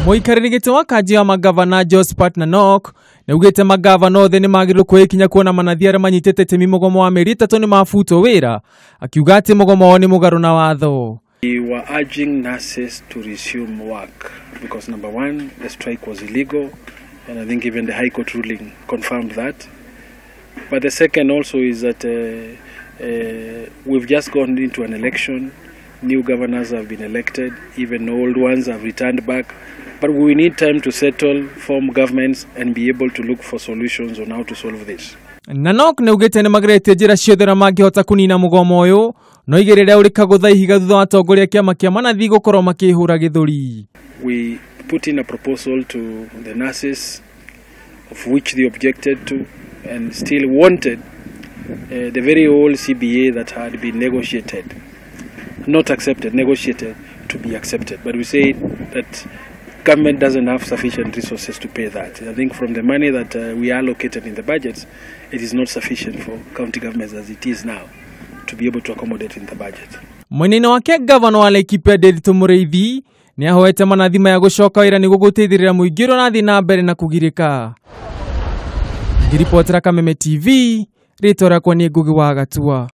muikariri giti wa Kanju ya mangavana Josphat Nanok niyugite mangavana othe ni magirwo kwikinya kuona manathi aria manyitete itemi mugomo wa meri 3 ni mabutwo wira, akiuga ati mugomo wao ni mugaru na watho. We were urging nurses to resume work because number one, the strike was illegal, and I think even the High Court ruling confirmed that. But the second also is that we've just gone into an election. New governors have been elected, even old ones have returned back. But we need time to settle, form governments, and be able to look for solutions on how to solve this. Nanok niyugite ni magirete njira ciothe na mangihota kunina mugomo uyu, no igirire urika gutha ihiga thutha wa atongoria kiama kia manathi gukorwo makihura githuri. We put in a proposal to the nurses, of which they objected to and still wanted the very old CBA that had been negotiated, not accepted, negotiated to be accepted. But we say that government doesn't have sufficient resources to pay that. I think from the money that we allocated in the budgets, it is not sufficient for county governments as it is now to be able to accommodate in the budget. Munene wake governor wa Laikipia Nderitu Muriithi ni ahoete manathi ya gucoka wira niguo gutithirira muingi uria na mbere na kugirika. Ngiripotera Kameme TV, ritwa rakwa ni Ngugi wa Gatua.